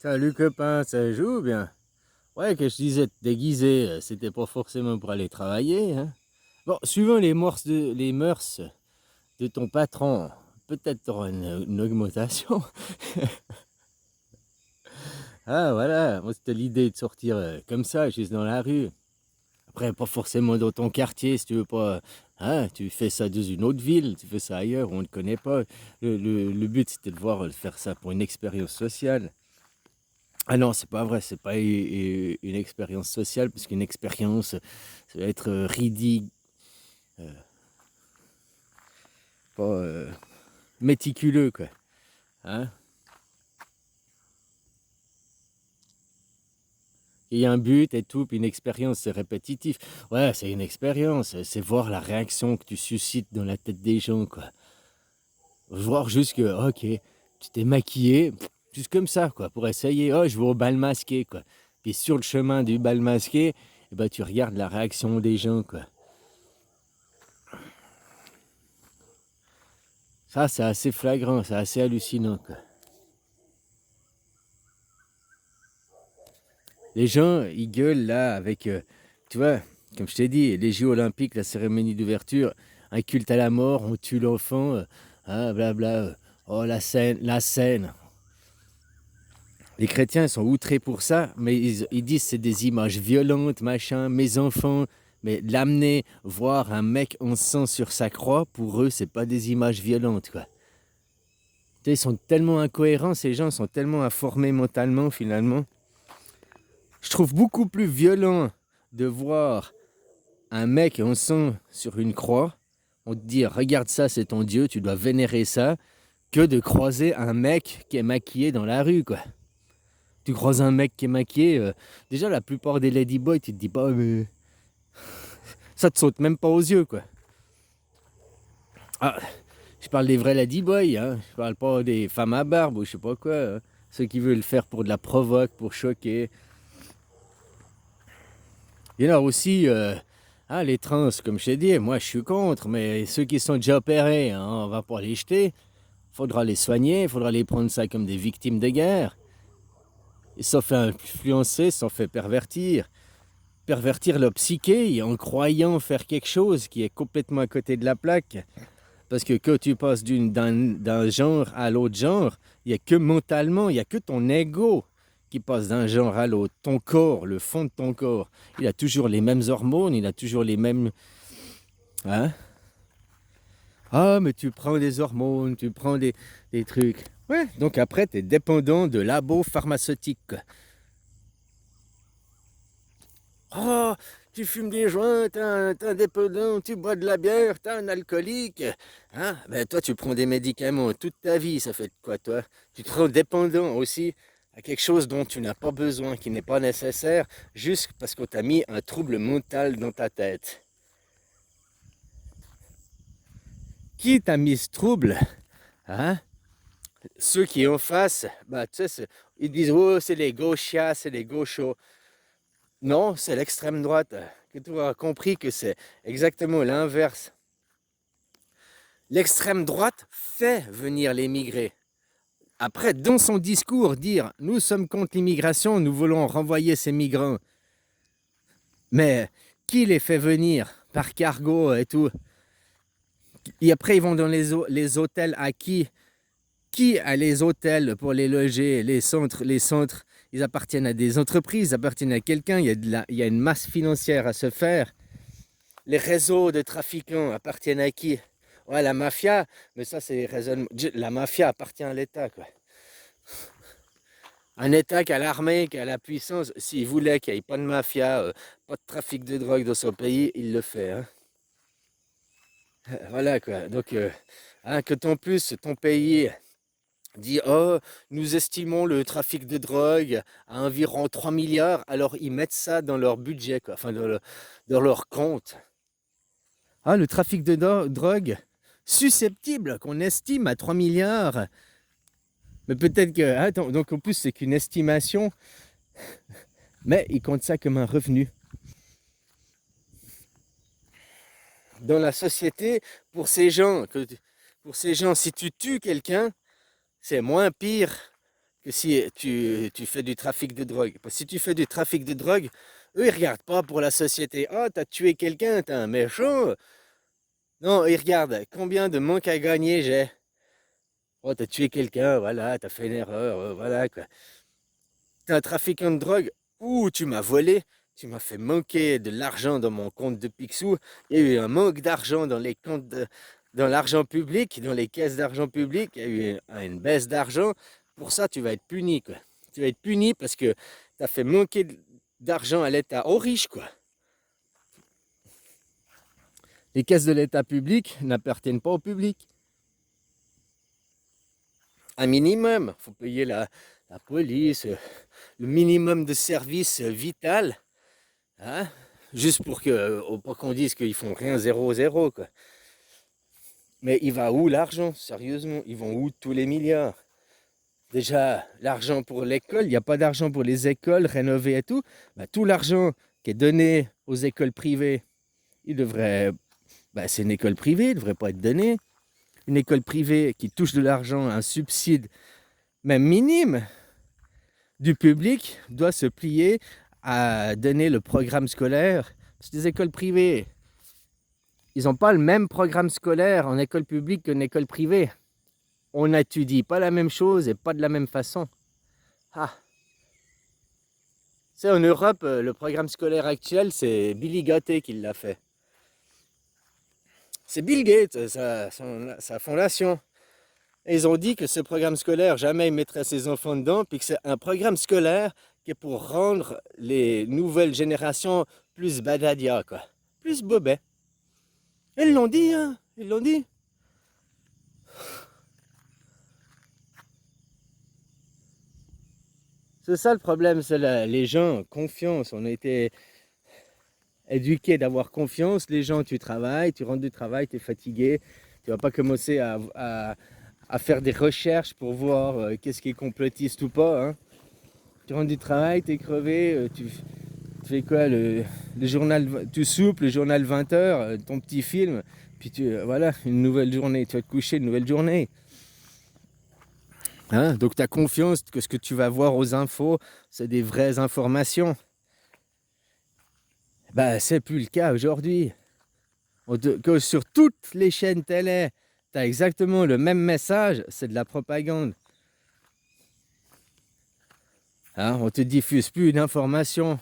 Salut copain, ça joue bien? Ouais, que je disais te déguiser, c'était pas forcément pour aller travailler, hein. Bon, suivant les mœurs de ton patron, peut-être t'auras une augmentation. Ah voilà, moi c'était l'idée de sortir comme ça, juste dans la rue. Après, pas forcément dans ton quartier, si tu veux pas. Hein, tu fais ça dans une autre ville, tu fais ça ailleurs, on ne connaît pas. Le but c'était de voir, de faire ça pour une expérience sociale. Ah non, c'est pas vrai, c'est pas une expérience sociale, parce qu'une expérience, ça va être ridicule, pas méticuleux, quoi. Hein? Il y a un but et tout, puis une expérience, c'est répétitif. Ouais, c'est une expérience, c'est voir la réaction que tu suscites dans la tête des gens, quoi. Voir juste que, ok, tu t'es maquillé, juste comme ça, quoi, pour essayer. Oh, je vais au bal masqué, quoi. Puis sur le chemin du bal masqué, eh ben, tu regardes la réaction des gens, quoi. Ça, c'est assez flagrant, c'est assez hallucinant, quoi. Les gens, ils gueulent là avec, tu vois, comme je t'ai dit, les Jeux Olympiques, la cérémonie d'ouverture, un culte à la mort, on tue l'enfant, hein, blabla. Oh, la scène, la scène. Les chrétiens sont outrés pour ça, mais ils disent c'est des images violentes, machin, mes enfants. Mais l'amener voir un mec en sang sur sa croix, pour eux, c'est pas des images violentes, quoi. Tu sais, ils sont tellement incohérents, ces gens sont tellement informés mentalement, finalement. Je trouve beaucoup plus violent de voir un mec en sang sur une croix, on te dit regarde ça, c'est ton Dieu, tu dois vénérer ça, que de croiser un mec qui est maquillé dans la rue, quoi. Tu croises un mec qui est maquillé, déjà la plupart des ladyboys, tu te dis pas, mais ça te saute même pas aux yeux, quoi. Ah, je parle des vrais ladyboys, hein. Je parle pas des femmes à barbe ou je sais pas quoi, hein. Ceux qui veulent le faire pour de la provoque, pour choquer. Il y en a aussi, hein, les trans, comme je t'ai dit, moi je suis contre, mais ceux qui sont déjà opérés, hein, on va pas les jeter. Il faudra les soigner, il faudra les prendre ça comme des victimes de guerre. Ils sont fait influencer, ils sont fait pervertir. Pervertir leur psyché en croyant faire quelque chose qui est complètement à côté de la plaque. Parce que quand tu passes d'un genre à l'autre genre, il n'y a que mentalement, il n'y a que ton ego qui passe d'un genre à l'autre. Ton corps, le fond de ton corps, il a toujours les mêmes hormones, il a toujours les mêmes. Hein? Ah, mais tu prends des hormones, tu prends des trucs. Ouais, donc après, tu es dépendant de labos pharmaceutiques. Oh, tu fumes des joints, t'es un dépendant, tu bois de la bière, t'es un alcoolique. Hein? Ben toi, tu prends des médicaments toute ta vie, ça fait quoi, toi? Tu te rends dépendant aussi à quelque chose dont tu n'as pas besoin, qui n'est pas nécessaire, juste parce qu'on t'a mis un trouble mental dans ta tête. Qui t'a mis ce trouble? Hein? Ceux qui en face, bah, tu sais, ils disent, oh, c'est les gauchias, c'est les gauchos. Non, c'est l'extrême droite. Que tu auras compris que c'est exactement l'inverse. L'extrême droite fait venir les migrés. Après, dans son discours, dire nous sommes contre l'immigration, nous voulons renvoyer ces migrants. Mais qui les fait venir par cargo et tout? Et après, ils vont dans les hôtels à qui? Qui a les hôtels pour les loger? Les centres, ils appartiennent à des entreprises, ils appartiennent à quelqu'un. Il y a une masse financière à se faire. Les réseaux de trafiquants appartiennent à qui? Ouais, la mafia, mais ça, c'est raisonnement. La mafia appartient à l'État, quoi. Un État qui a l'armée, qui a la puissance, s'il voulait qu'il n'y ait pas de mafia, pas de trafic de drogue dans son pays, il le fait, hein. Voilà, quoi. Donc, hein, que en plus, ton pays dit, oh, nous estimons le trafic de drogue à environ 3 milliards, alors ils mettent ça dans leur budget, quoi, enfin, dans leur compte. Ah, le trafic de drogue susceptible qu'on estime à 3 milliards. Mais peut-être que. Attends, donc en plus, c'est qu'une estimation, mais ils comptent ça comme un revenu. Dans la société, pour ces gens, si tu tues quelqu'un, c'est moins pire que si tu fais du trafic de drogue. Parce que si tu fais du trafic de drogue, eux, ils regardent pas pour la société. Oh, t'as tué quelqu'un, t'es un méchant. Non, ils regardent combien de manque à gagner j'ai. Oh, t'as tué quelqu'un, voilà, t'as fait une erreur, voilà quoi. T'es un trafiquant de drogue. Ouh, tu m'as volé. Tu m'as fait manquer de l'argent dans mon compte de Picsou. Il y a eu un manque d'argent dans les comptes dans l'argent public, dans les caisses d'argent public. Il y a eu une baisse d'argent. Pour ça, tu vas être puni, quoi. Tu vas être puni parce que tu as fait manquer d'argent à l'État, aux riches, quoi. Les caisses de l'État public n'appartiennent pas au public. Un minimum, il faut payer la police, le minimum de service vital, hein, juste pour qu'on dise qu'ils font rien 0-0, quoi. Mais il va où l'argent, sérieusement? Ils vont où tous les milliards? Déjà, l'argent pour l'école, il n'y a pas d'argent pour les écoles rénovées et tout. Bah, tout l'argent qui est donné aux écoles privées, il devrait... Bah, c'est une école privée, il ne devrait pas être donné. Une école privée qui touche de l'argent, un subside, même minime, du public, doit se plier à donner le programme scolaire. C'est des écoles privées. Ils n'ont pas le même programme scolaire en école publique qu'en école privée. On n'étudie pas la même chose et pas de la même façon. Ah. C'est en Europe, le programme scolaire actuel, c'est Billy Gates qui l'a fait. C'est Bill Gates, sa fondation. Et ils ont dit que ce programme scolaire, jamais ils mettraient ses enfants dedans, puis que c'est un programme scolaire qui est pour rendre les nouvelles générations plus badadia, quoi. Plus bobets. Ils l'ont dit, hein. Ils l'ont dit. C'est ça le problème, c'est les gens, confiance. On a été éduqués d'avoir confiance. Les gens, tu travailles, tu rentres du travail, tu es fatigué. Tu vas pas commencer à faire des recherches pour voir qu'est-ce qui est complotiste ou pas. Hein. Tu rentres du travail, tu es crevé, tu fais quoi le journal, tu soupes, le journal 20h, ton petit film, puis voilà, une nouvelle journée. Tu vas te coucher, une nouvelle journée. Hein? Donc tu as confiance que ce que tu vas voir aux infos, c'est des vraies informations. Bah, c'est plus le cas aujourd'hui. Que sur toutes les chaînes télé, tu as exactement le même message, c'est de la propagande. Hein? On te diffuse plus d'informations.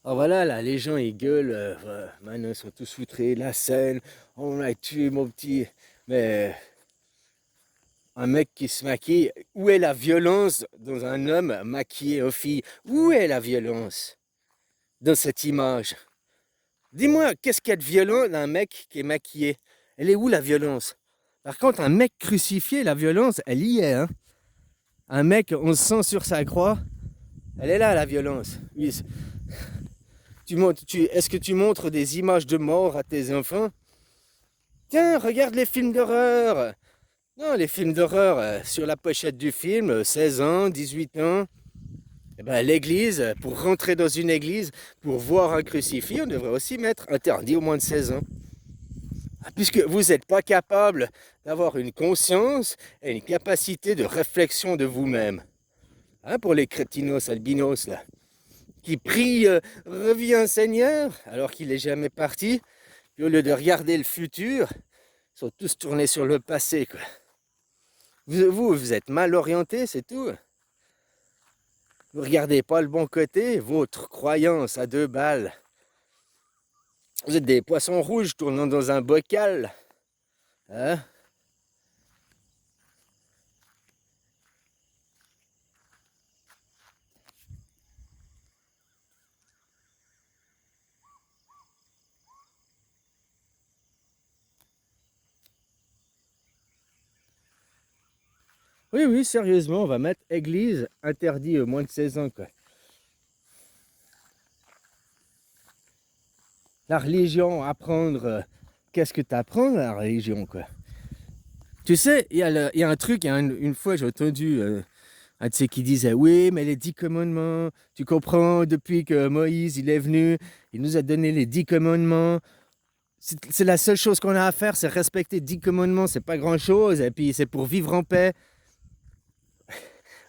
Alors voilà, là, les gens ils gueulent, maintenant ils sont tous outrés, la scène, on a tué mon petit. Mais un mec qui se maquille, où est la violence dans un homme maquillé aux filles? Où est la violence dans cette image? Dis-moi, qu'est-ce qu'il y a de violent d'un mec qui est maquillé? Elle est où la violence? Par contre, un mec crucifié, la violence, elle y est. Hein. Un mec, on se sent sur sa croix, elle est là la violence. Oui, est-ce que tu montres des images de mort à tes enfants? Tiens, regarde les films d'horreur. Non, les films d'horreur, sur la pochette du film, 16 ans, 18 ans. Eh ben, l'église, pour rentrer dans une église, pour voir un crucifix, on devrait aussi mettre interdit au moins de 16 ans. Puisque vous n'êtes pas capable d'avoir une conscience et une capacité de réflexion de vous-même. Hein, pour les crétinos albinos, là, qui prient reviens Seigneur, alors qu'il n'est jamais parti, puis au lieu de regarder le futur, ils sont tous tournés sur le passé, quoi. Vous êtes mal orienté, c'est tout. Vous regardez pas le bon côté, votre croyance à 2 balles. Vous êtes des poissons rouges tournant dans un bocal. Hein? Oui, oui, sérieusement, on va mettre église interdit moins de 16 ans, quoi. La religion, apprendre, qu'est-ce que tu apprends la religion, quoi. Tu sais, il y a un truc, une fois j'ai entendu Un de ceux qui disait, oui, mais les 10 commandements, tu comprends, depuis que Moïse, il est venu, il nous a donné les 10 commandements. C'est la seule chose qu'on a à faire, c'est respecter 10 commandements, c'est pas grand-chose, et puis c'est pour vivre en paix.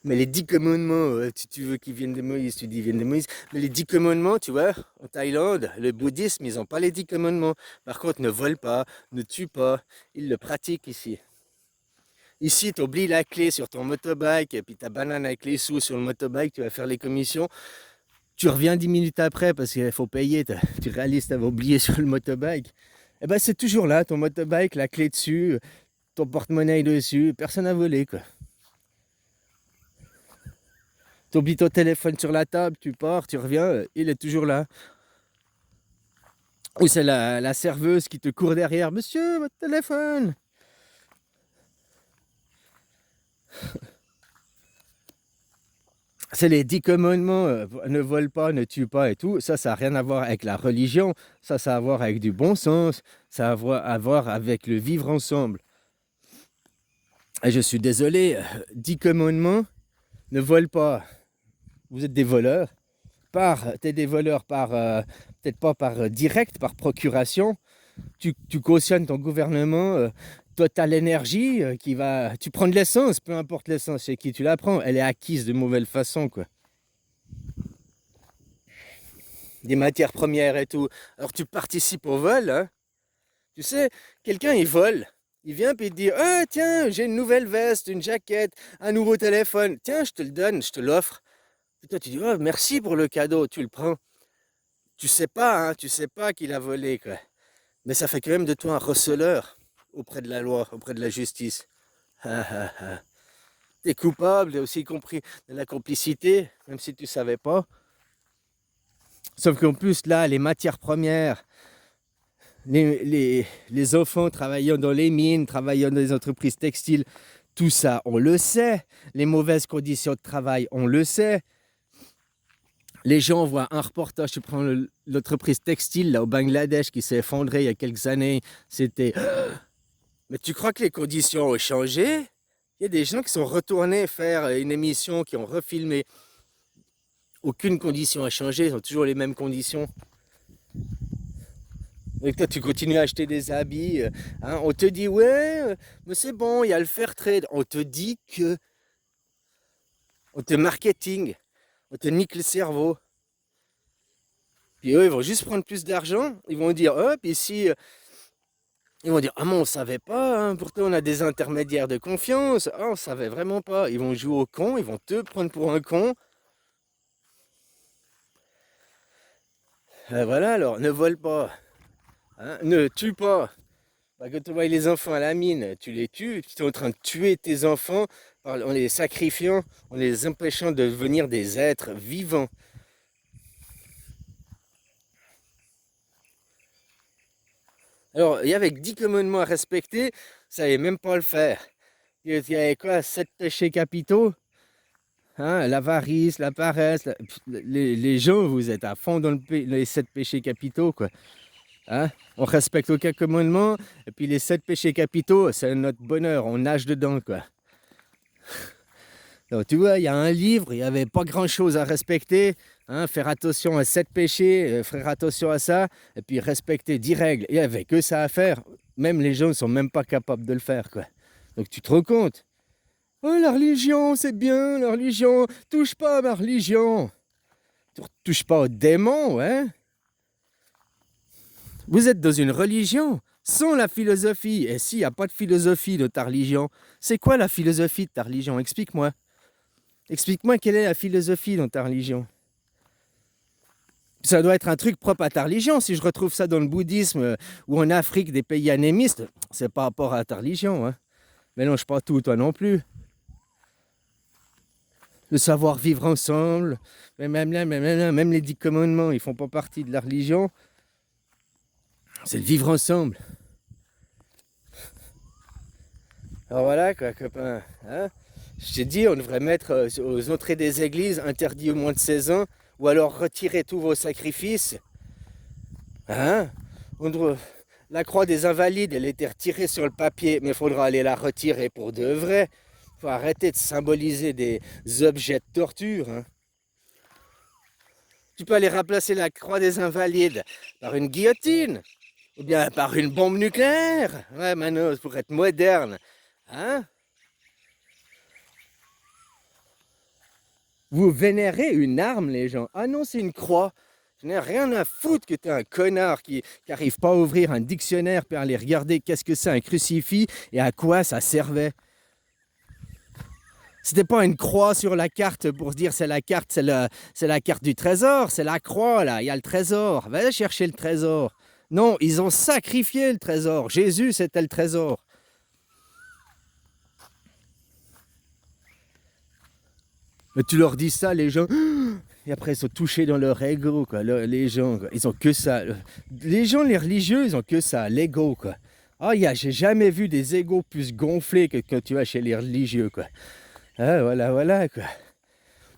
Mais les 10 commandements, tu veux qu'ils viennent de Moïse, tu dis qu'ils viennent de Moïse. Mais les 10 commandements, tu vois, en Thaïlande, le bouddhisme, ils n'ont pas les 10 commandements. Par contre, ne vole pas, ne tue pas, ils le pratiquent ici. Ici, tu oublies la clé sur ton motorbike, et puis ta banane avec les sous sur le motorbike, tu vas faire les commissions. Tu reviens 10 minutes après parce qu'il faut payer, tu réalises que tu avais oublié sur le motorbike. Eh ben c'est toujours là, ton motorbike, la clé dessus, ton porte-monnaie dessus, personne n'a volé quoi. Tu oublies ton téléphone sur la table, tu pars, tu reviens, il est toujours là. Ou c'est la serveuse qui te court derrière, monsieur, votre téléphone. C'est les 10 commandements, ne vole pas, ne tue pas et tout. Ça n'a rien à voir avec la religion. Ça a à voir avec du bon sens. Ça a à voir avec le vivre ensemble. Et je suis désolé, 10 commandements, ne vole pas. Vous êtes des voleurs. T'es des voleurs peut-être pas par direct, par procuration. Tu cautionnes ton gouvernement. Total Énergie tu prends de l'essence, peu importe l'essence chez qui tu la prends, elle est acquise de mauvaise façon quoi. Des matières premières et tout. Alors tu participes au vol, hein. Tu sais, quelqu'un il vole, il vient puis il te dit, ah tiens, j'ai une nouvelle veste, une jaquette, un nouveau téléphone, tiens je te le donne, je te l'offre. Et toi tu dis, oh merci pour le cadeau, tu le prends. Tu sais pas, hein, tu sais pas qu'il a volé quoi. Mais ça fait quand même de toi un receleur auprès de la loi, auprès de la justice. T'es coupable, aussi compris de la complicité, même si tu savais pas. Sauf qu'en plus, là, les matières premières, les enfants travaillant dans les mines, travaillant dans les entreprises textiles, tout ça, on le sait. Les mauvaises conditions de travail, on le sait. Les gens voient un reportage, tu prends l'entreprise textile là, au Bangladesh qui s'est effondrée il y a quelques années, c'était... Mais tu crois que les conditions ont changé? Il y a des gens qui sont retournés faire une émission, qui ont refilmé. Aucune condition n'a changé, ils ont toujours les mêmes conditions. Et toi, tu continues à acheter des habits. Hein, on te dit, ouais, mais c'est bon, il y a le fair trade. On te dit que... On te marketing. On te nique le cerveau. Puis eux, ils vont juste prendre plus d'argent. Ils vont dire, hop, ici... Ils vont dire, ah mais on savait pas, hein, pourtant on a des intermédiaires de confiance. Ah, on savait vraiment pas. Ils vont jouer au con, ils vont te prendre pour un con. Voilà, alors, ne vole pas. Hein, ne tue pas. Quand tu vois les enfants à la mine, tu les tues. Tu es en train de tuer tes enfants en les sacrifiant, en les empêchant de devenir des êtres vivants. Alors, il y avait 10 commandements à respecter, ça savait même pas le faire. Il y avait quoi, 7 péchés capitaux, hein, l'avarice, la paresse. Les gens, vous êtes à fond dans les 7 péchés capitaux, quoi. Hein, on respecte aucun commandement, et puis les 7 péchés capitaux, c'est notre bonheur, on nage dedans, quoi. Donc, tu vois, il y a un livre, il n'y avait pas grand-chose à respecter. Hein, faire attention à 7 péchés, faire attention à ça, et puis respecter 10 règles. Il n'y avait que ça à faire. Même les gens ne sont même pas capables de le faire, quoi. Donc tu te rends compte. Oh, la religion, c'est bien, la religion. Touche pas à ma religion. Touche pas aux démons, ouais. Vous êtes dans une religion sans la philosophie. Et s'il n'y a pas de philosophie de ta religion, c'est quoi la philosophie de ta religion? Explique-moi. Explique-moi quelle est la philosophie dans ta religion. Ça doit être un truc propre à ta religion. Si je retrouve ça dans le bouddhisme ou en Afrique, des pays animistes, c'est par rapport à ta religion. Hein. Mélange pas tout, toi non plus. Le savoir vivre ensemble, même les 10 commandements, ils font pas partie de la religion. C'est le vivre ensemble. Alors voilà, quoi, copain. Hein, je t'ai dit, on devrait mettre aux entrées des églises interdit au moins de 16 ans, ou alors retirer tous vos sacrifices. Hein, la croix des invalides, elle était retirée sur le papier, mais il faudra aller la retirer pour de vrai. Faut arrêter de symboliser des objets de torture, hein. Tu peux aller remplacer la croix des invalides par une guillotine ou bien par une bombe nucléaire. Ouais, Manos, pour être moderne. Hein? Vous vénérez une arme, les gens. Ah non, c'est une croix. Je n'ai rien à foutre que t'es un connard qui n'arrive pas à ouvrir un dictionnaire pour aller regarder qu'est-ce que c'est un crucifix et à quoi ça servait. C'était pas une croix sur la carte pour se dire c'est la carte, c'est la carte du trésor, c'est la croix là, il y a le trésor. Va chercher le trésor. Non, ils ont sacrifié le trésor. Jésus, c'était le trésor. Mais tu leur dis ça, les gens, et après ils sont touchés dans leur ego, quoi. Les gens, quoi, ils ont que ça. Les gens, les religieux, ils ont que ça, l'ego, quoi. Ah, j'ai jamais vu des égos plus gonflés que quand tu vas chez les religieux, quoi. Ah, voilà, voilà, quoi.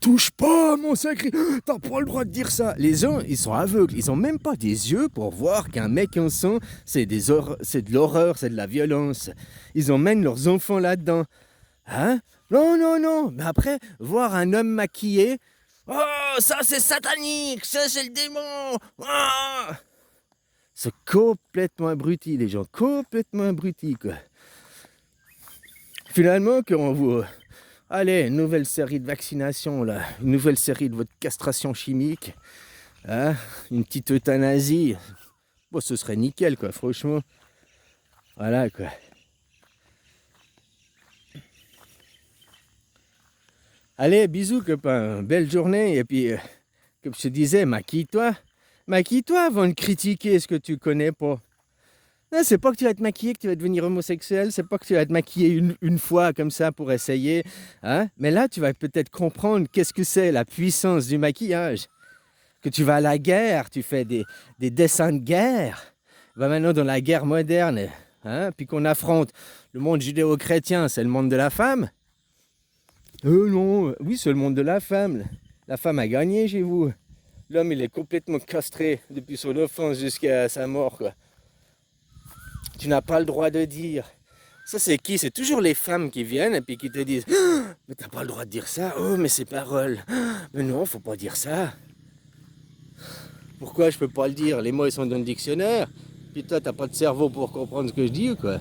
Touche pas à mon sacré, t'as pas le droit de dire ça. Les gens, ils sont aveugles, ils ont même pas des yeux pour voir qu'un mec en sang, c'est de l'horreur, c'est de la violence. Ils emmènent leurs enfants là-dedans. Hein? Non, non, non. Mais après, voir un homme maquillé, oh, ça c'est satanique, ça c'est le démon. Ah, c'est complètement abruti, les gens, complètement abrutis, quoi. Finalement, quand on vous... Allez, une nouvelle série de vaccinations, là. Une nouvelle série de votre castration chimique. Hein? Une petite euthanasie. Bon, ce serait nickel, quoi, franchement. Voilà, quoi. Allez, bisous, copain. Belle journée. Et puis, comme je te disais, maquille-toi. Maquille-toi avant de critiquer ce que tu connais pas. Non, c'est pas que tu vas te maquiller que tu vas devenir homosexuel, c'est pas que tu vas te maquiller une fois comme ça pour essayer, hein? Mais là, tu vas peut-être comprendre qu'est-ce que c'est la puissance du maquillage. Que tu vas à la guerre, tu fais des dessins de guerre. Va maintenant dans la guerre moderne, hein? Puis qu'on affronte le monde judéo-chrétien, c'est le monde de la femme. Non, oui, c'est le monde de la femme. La femme a gagné chez vous. L'homme, il est complètement castré depuis son enfance jusqu'à sa mort, quoi. Tu n'as pas le droit de dire. Ça, c'est qui? C'est toujours les femmes qui viennent et puis qui te disent ah, mais t'as pas le droit de dire ça. Oh, mais c'est paroles. Ah, mais non, faut pas dire ça. Pourquoi je peux pas le dire? Les mots, ils sont dans le dictionnaire. Puis toi, t'as pas de cerveau pour comprendre ce que je dis ou quoi?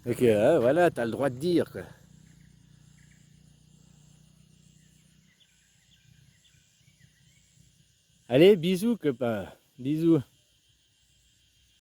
Ok, hein, voilà, t'as le droit de dire, quoi. Allez, bisous, copain. Bisous.